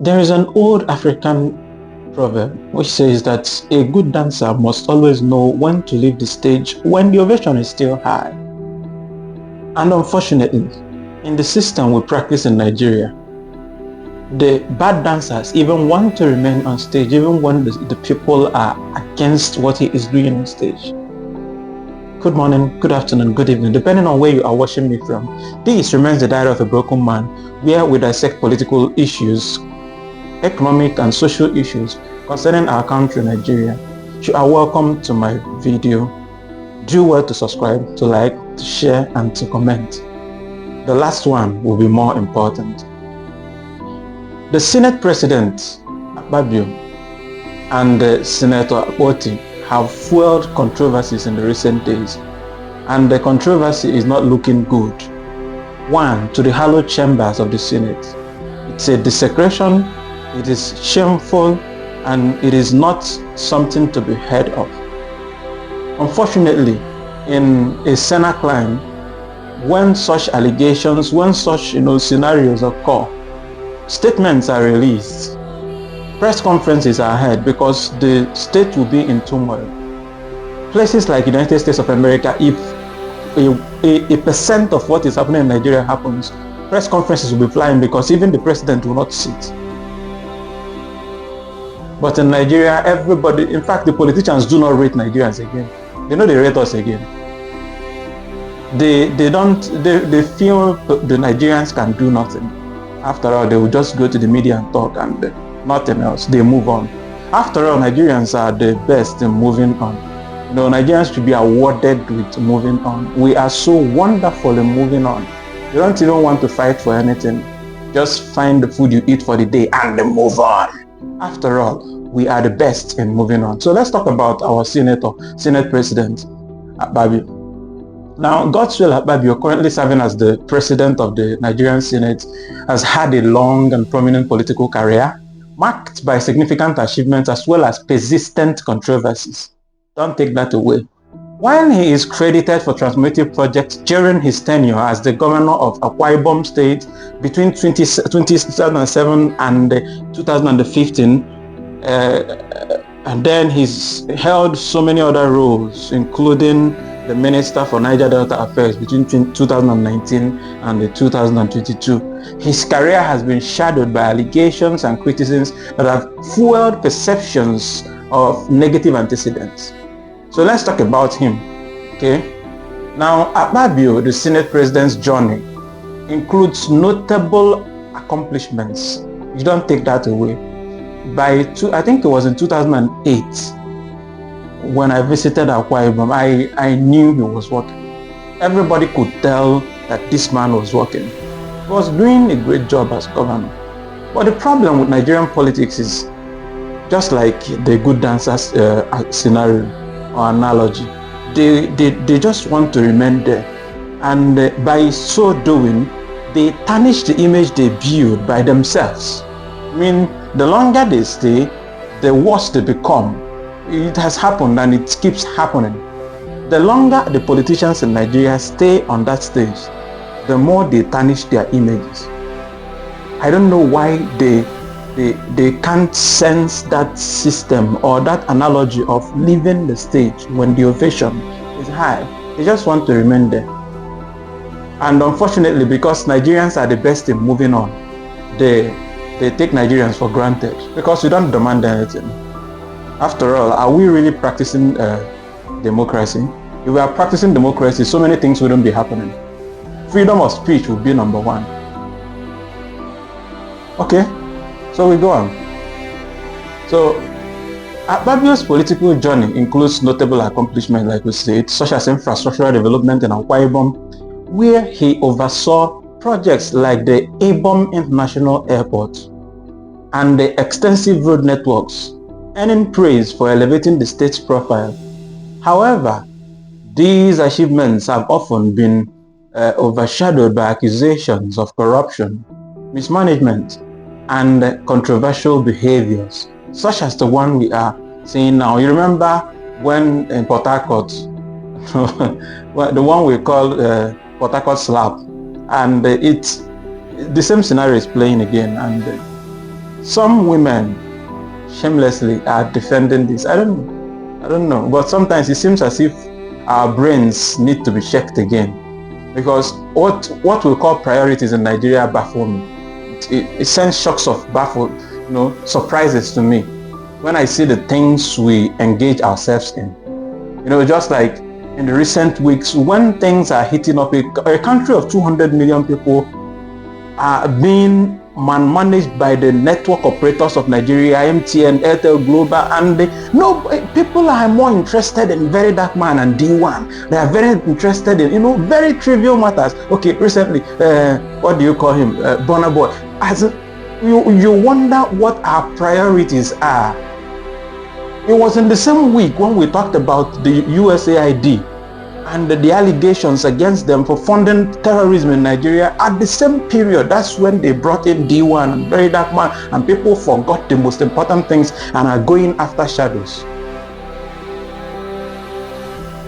There is an old African proverb which says that a good dancer must always know when to leave the stage when the ovation is still high. And unfortunately, in the system we practice in Nigeria, the bad dancers even want to remain on stage even when the people are against what he is doing on stage. Good morning, good afternoon, good evening, depending on where you are watching me from. This remains the Diary of a Broken Man, where we dissect political issues, economic and social issues concerning our country, Nigeria. You are welcome to my video. Do well to subscribe, to like, to share, and to comment. The last one will be more important. The Senate President, Akpabio, and Senator Akpoti have fueled controversies in the recent days, and the controversy is not looking good. One, to the hallowed chambers of the Senate. It's a desecration, it is shameful, and it is not something to be heard of. Unfortunately, in a Senate climb, when such allegations, when such scenarios occur, statements are released, press conferences are held because the state will be in turmoil. Places like United States of America, if a percent of what is happening in Nigeria happens, press conferences will be flying because even the president will not sit. But in Nigeria, everybody, in fact, the politicians do not rate Nigerians again. They know they rate us again. They feel the Nigerians can do nothing. After all, they will just go to the media and talk and nothing else. They move on. After all, Nigerians are the best in moving on. Nigerians should be awarded with moving on. We are so wonderful in moving on. You don't even want to fight for anything. Just find the food you eat for the day and then move on. After all, we are the best in moving on. So let's talk about our Senate President, Akpabio. Now, Godswill Akpabio, currently serving as the President of the Nigerian Senate, has had a long and prominent political career, marked by significant achievements as well as persistent controversies. Don't take that away. While he is credited for transformative projects during his tenure as the governor of Akwa Ibom State between 2007 and 2015, and then he's held so many other roles, including the Minister for Niger Delta Affairs between 2019 and 2022. His career has been shadowed by allegations and criticisms that have fueled perceptions of negative antecedents. So let's talk about him. Okay. Now, Akpabio, the Senate President's journey, includes notable accomplishments. You don't take that away. I think it was in 2008 when I visited Akwa Ibom, I knew he was working. Everybody could tell that this man was working. He was doing a great job as governor. But the problem with Nigerian politics is, just like the good dancers scenario or analogy, they just want to remain there. And by so doing, they tarnish the image they build by themselves. I mean, the longer they stay, the worse they become. It has happened and it keeps happening. The longer the politicians in Nigeria stay on that stage, the more they tarnish their images. I don't know why they can't sense that system or that analogy of leaving the stage when the ovation is high. They just want to remain there. And unfortunately, because Nigerians are the best in moving on, they take Nigerians for granted because we don't demand anything. After all, are we really practicing democracy? If we are practicing democracy, so many things wouldn't be happening. Freedom of speech would be number one. Okay, so we go on. So, Akpabio's political journey includes notable accomplishments, like we said, such as infrastructural development in Akwa Ibom, where he oversaw projects like the Ibom International Airport and the extensive road networks, earning praise for elevating the state's profile. However, these achievements have often been overshadowed by accusations of corruption, mismanagement, and controversial behaviors, such as the one we are seeing now. You remember when in Port Harcourt, the one we call Port Harcourt slap, and the same scenario is playing again, and some women shamelessly are defending this. I don't know, but sometimes it seems as if our brains need to be checked again, because what we call priorities in Nigeria baffle me. It sends shocks of surprises to me when I see the things we engage ourselves in. Just like in the recent weeks, when things are heating up, a country of 200 million people are being managed by the network operators of Nigeria, MTN, Airtel, Global, and people are more interested in very dark man and D1. They are very interested in very trivial matters. Okay, recently, what do you call him? Burna Boy. As you wonder what our priorities are. It was in the same week when we talked about the USAID and the allegations against them for funding terrorism in Nigeria. At the same period, that's when they brought in D1 and very dark man, and people forgot the most important things and are going after shadows.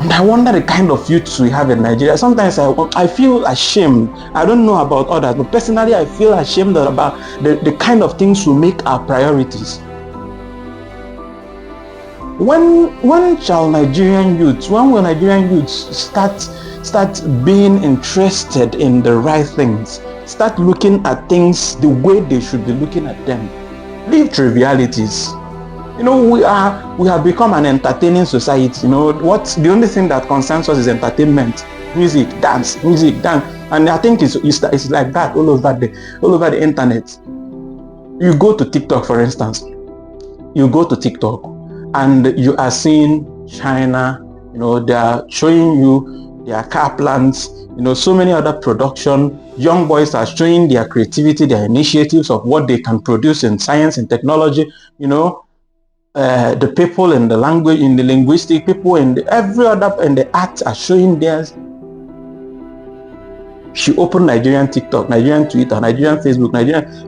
And I wonder the kind of youths we have in Nigeria. Sometimes I feel ashamed. I don't know about others, but personally I feel ashamed about the kind of things we make our priorities. When will Nigerian youths start being interested in the right things, start looking at things the way they should be looking at them? Leave trivialities. We have become an entertaining society. The only thing that concerns us is entertainment, music, dance, and I think it's like that all over the internet. You go to TikTok, for instance. You go to TikTok and you are seeing China. They are showing you their car plants. So many other production. Young boys are showing their creativity, their initiatives of what they can produce in science and technology. The people in the language, in the linguistic, people in every other in the arts are showing theirs. She opened Nigerian TikTok, Nigerian Twitter, Nigerian Facebook,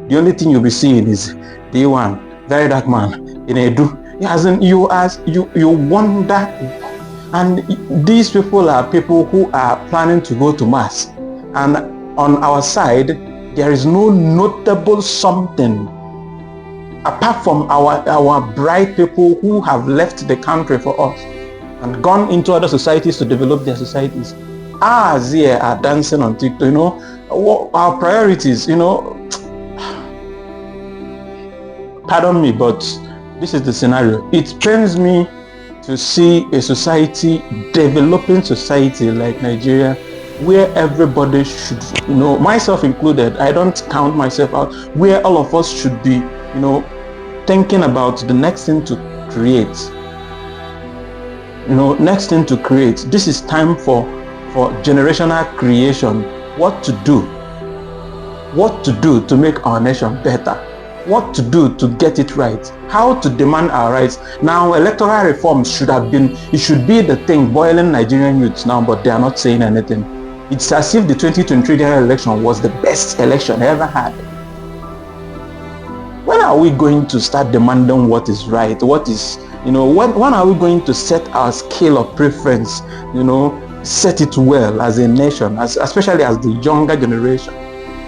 the only thing you'll be seeing is D1, very dark man in Edu. As in you wonder, and these people are people who are planning to go to mass, and on our side there is no notable something apart from our bright people who have left the country for us and gone into other societies to develop their societies. Ours here are dancing on TikTok. Our priorities, pardon me, but this is the scenario. It pains me to see a society, developing society like Nigeria, where everybody should, myself included, I don't count myself out, where all of us should be, thinking about the next thing to create. Next thing to create. This is time for generational creation. What to do to make our nation better. What to do to get it right. How to demand our rights. Now, electoral reforms should be the thing boiling Nigerian youths now, but they are not saying anything. It's as if the 2023 general election was the best election ever had. When are we going to start demanding what is right? What is, when are we going to set our scale of preference, set it well as a nation, especially as the younger generation?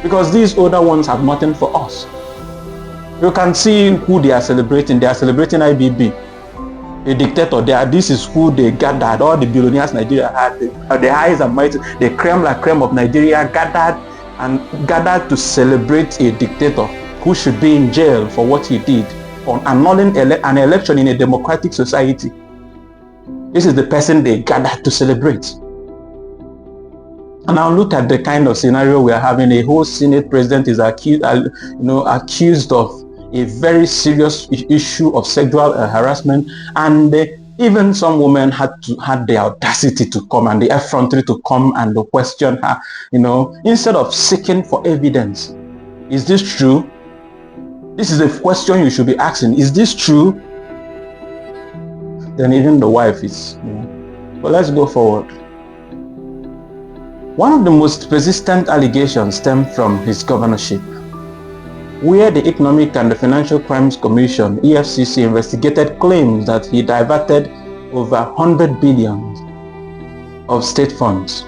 Because these older ones have nothing for us. You can see who they are celebrating. They are celebrating IBB, a dictator. This is who they gathered. All the billionaires Nigeria had, the highest and mighty, the creme la creme of Nigeria gathered to celebrate a dictator who should be in jail for what he did on annulling an election in a democratic society. This is the person they gathered to celebrate. And now look at the kind of scenario we are having. A whole Senate president is accused of a very serious issue of sexual harassment, and even some women had the audacity to come and the effrontery to come and to question her, instead of seeking for evidence. Is this true? This is a question you should be asking. Is this true? Then even the wife is, But let's go forward. One of the most persistent allegations stemmed from his governorship, where the Economic and the Financial Crimes Commission, EFCC, investigated claims that he diverted over 100 billion of state funds.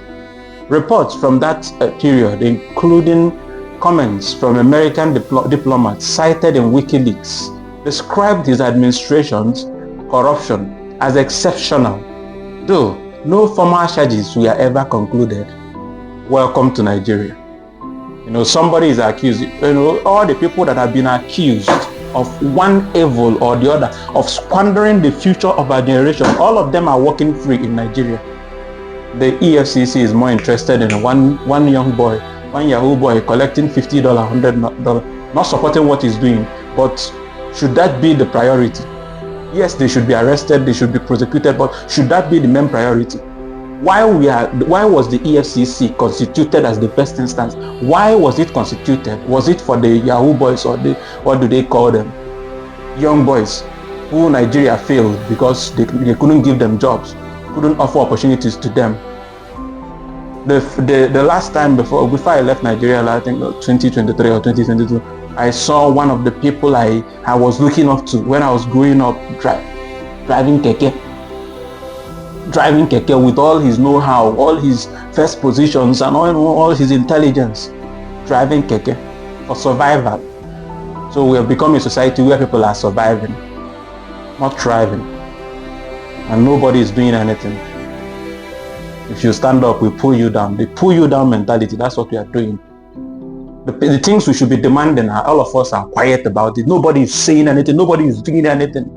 Reports from that period, including comments from American diplomats cited in WikiLeaks described his administration's corruption as exceptional, though no formal charges were ever concluded. Welcome to Nigeria. Somebody is accused, all the people that have been accused of one evil or the other, of squandering the future of our generation, all of them are walking free in Nigeria. The EFCC is more interested in one young boy, one Yahoo boy collecting $50, $100, not supporting what he's doing. But should that be the priority? Yes, they should be arrested, they should be prosecuted, but should that be the main priority? Why was the EFCC constituted as the first instance? Why was it constituted? Was it for the Yahoo boys, or what do they call them? Young boys who Nigeria failed because they couldn't give them jobs, couldn't offer opportunities to them. The last time before I left Nigeria, I think 2023 or 2022, I saw one of the people I was looking up to when I was growing up driving keke with all his know-how, all his first positions, and all his intelligence, driving keke for survival. So we have become a society where people are surviving, not thriving, and nobody is doing anything. If you stand up, we pull you down. The pull you down mentality, that's what we are doing. The things we should be demanding, all of us are quiet about it. Nobody is saying anything, nobody is doing anything.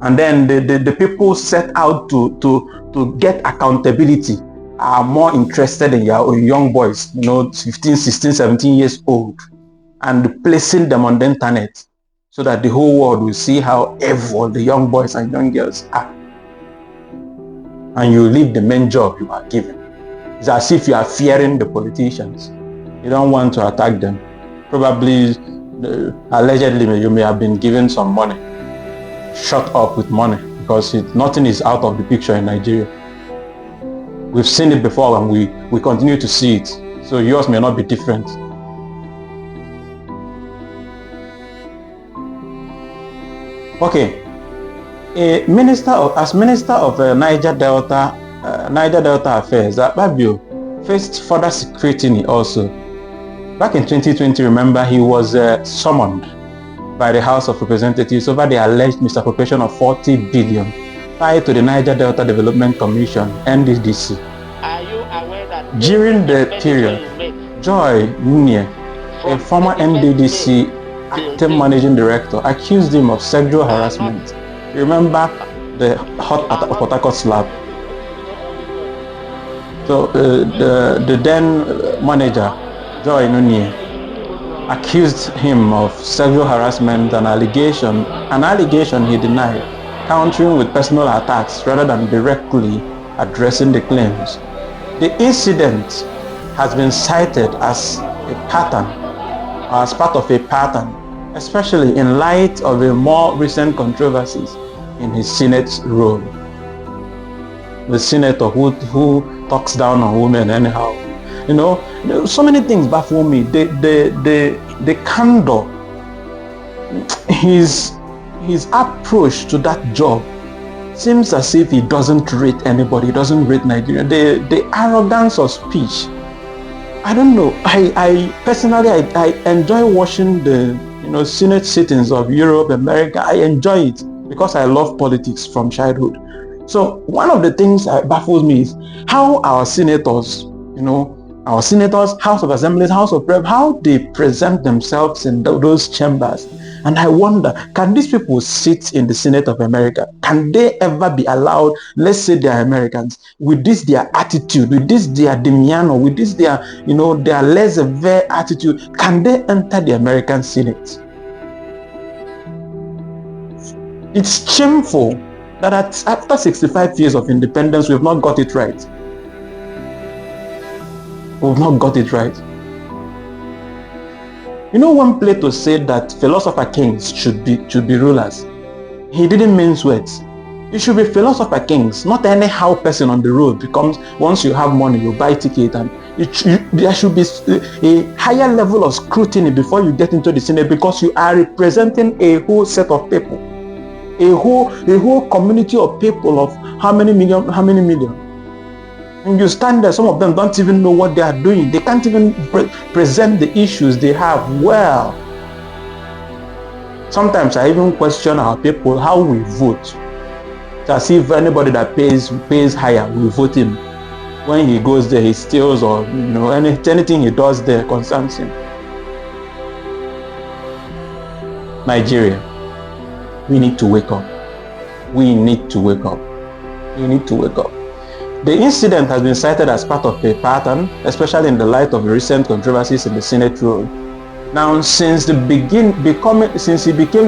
And then the people set out to get accountability are more interested in young boys, 15, 16, 17 years old, and placing them on the internet so that the whole world will see how evil the young boys and young girls are. And you leave the main job you are given. It's as if you are fearing the politicians. You don't want to attack them. Probably, allegedly, you may have been given some money. Shut up with money, because nothing is out of the picture in Nigeria. We've seen it before, and we continue to see it. So yours may not be different. Okay, as Minister of Niger Delta Affairs, Akpabio faced further scrutiny also. Back in 2020, remember, he was summoned by the House of Representatives over the alleged misappropriation of 40 billion tied to the Niger Delta Development Commission, NDDC. Are you aware that during the period, Joy Nunye, a former NDDC acting managing director, accused him of sexual harassment. Remember the hot Port Harcourt slap? So the then manager, Joy Nunye, accused him of sexual harassment, an allegation he denied, countering with personal attacks rather than directly addressing the claims. The incident has been cited as a pattern, or as part of a pattern, especially in light of the more recent controversies in his Senate role. The senator who talks down on women anyhow. So many things baffle me. The candor, his approach to that job seems as if he doesn't rate anybody, he doesn't rate Nigeria. The arrogance of speech, I don't know. I personally enjoy watching the Senate sittings of Europe, America. I enjoy it because I love politics from childhood. So one of the things that baffles me is how our senators, House of Assemblies, House of Rep, how they present themselves in those chambers. And I wonder, can these people sit in the Senate of America? Can they ever be allowed, let's say they are Americans, with this their attitude, with this their demeanor, with this their, their laissez-faire attitude, can they enter the American Senate? It's shameful that after 65 years of independence, we've not got it right. We've not got it right. When Plato said that philosopher kings should be rulers, he didn't mince words. You should be philosopher kings, not anyhow person on the road. Becomes, once you have money, you buy ticket, and there should be a higher level of scrutiny before you get into the Senate, because you are representing a whole set of people, a whole community of people of how many million? And you stand there, some of them don't even know what they are doing. They can't even present the issues they have well. Sometimes I even question our people how we vote. It's as if anybody that pays higher, we vote him. When he goes there, he steals, or anything he does there concerns him. Nigeria, we need to wake up. We need to wake up. We need to wake up. The incident has been cited as part of a pattern, especially in the light of the recent controversies in the Senate role. Now, since he became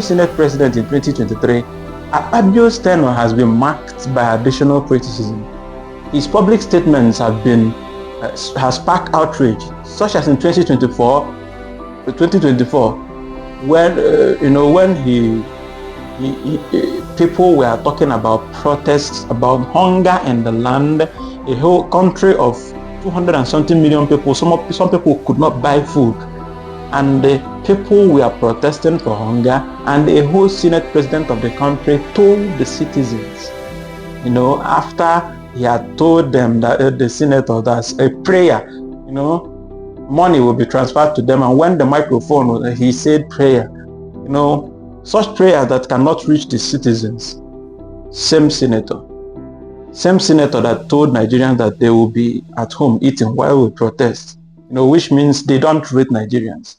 Senate President in 2023, Akpabio's tenure has been marked by additional criticism. His public statements have sparked outrage, such as in 2024, when people were talking about protests about hunger in the land, a whole country of 200 and something million people. Some people could not buy food, and the people were protesting for hunger, and a whole Senate President of the country told the citizens, after he had told them that the senator, that's a prayer, money will be transferred to them, and when the microphone, he said prayer, such prayers that cannot reach the citizens. Same senator that told Nigerians that they will be at home eating while we protest, which means they don't rate Nigerians.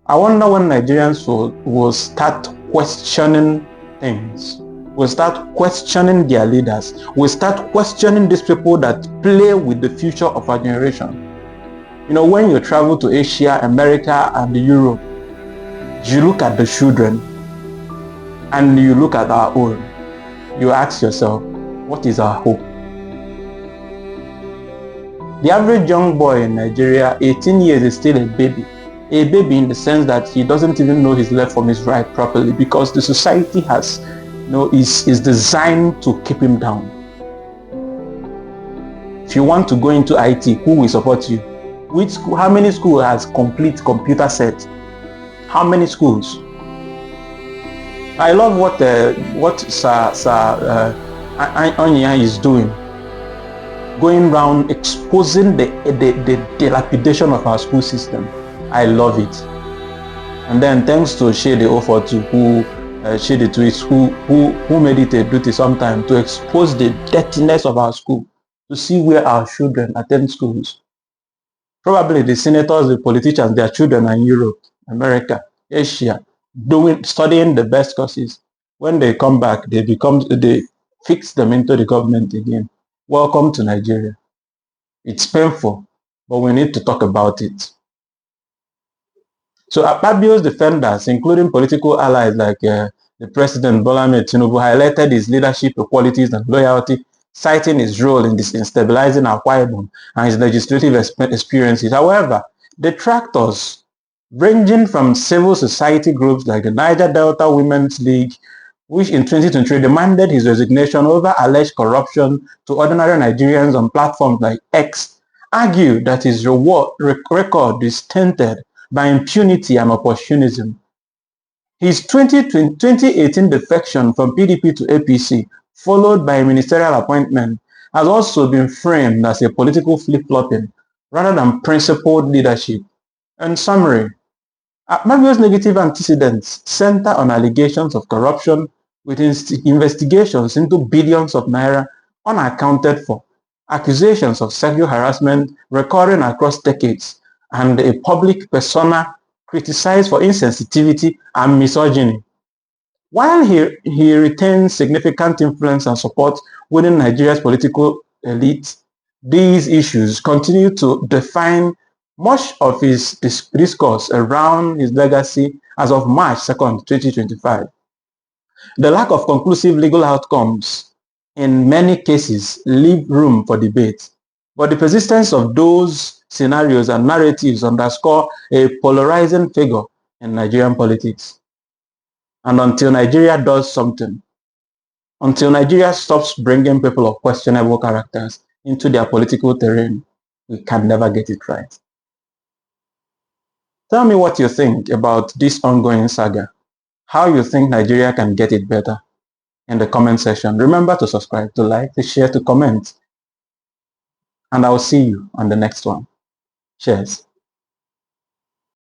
I wonder when Nigerians will start questioning things, will start questioning their leaders, will start questioning these people that play with the future of our generation. When you travel to Asia, America, and Europe, you look at the children and you look at our own. You ask yourself, what is our hope? The average young boy in Nigeria, 18 years, is still a baby. A baby in the sense that he doesn't even know his left from his right properly, because the society is designed to keep him down. If you want to go into IT, who will support you? Which school? How many schools has complete computer set? How many schools? I love what Sir Anya is doing, going around exposing the dilapidation of our school system. I love it. And then thanks to Shady 042, Shady Tweets, who made it a duty sometime to expose the dirtiness of our school, to see where our children attend schools. Probably the senators, the politicians, their children are in Europe, America, Asia, studying the best courses. When they come back, they fix them into the government again. Welcome to Nigeria. It's painful, but we need to talk about it. So Akpabio's defenders, including political allies like the President Bola Ahmed Tinubu, highlighted his leadership qualities and loyalty, citing his role in stabilizing Akwa Ibom and his legislative experiences. However, detractors ranging from civil society groups like the Niger Delta Women's League, which in 2023 demanded his resignation over alleged corruption, to ordinary Nigerians on platforms like X, argued that his record is tainted by impunity and opportunism. His 2018 defection from PDP to APC, followed by a ministerial appointment, has also been framed as a political flip-flopping rather than principled leadership. In summary, Akpabio's negative antecedents center on allegations of corruption, with investigations into billions of naira unaccounted for, accusations of sexual harassment recurring across decades, and a public persona criticized for insensitivity and misogyny. While he retains significant influence and support within Nigeria's political elite, these issues continue to define much of his discourse around his legacy as of March 2nd, 2025. The lack of conclusive legal outcomes in many cases leave room for debate, but the persistence of those scenarios and narratives underscore a polarizing figure in Nigerian politics. And until Nigeria does something, until Nigeria stops bringing people of questionable characters into their political terrain, we can never get it right. Tell me what you think about this ongoing saga, how you think Nigeria can get it better in the comment section. Remember to subscribe, to like, to share, to comment. and I'll see you on the next one. Cheers.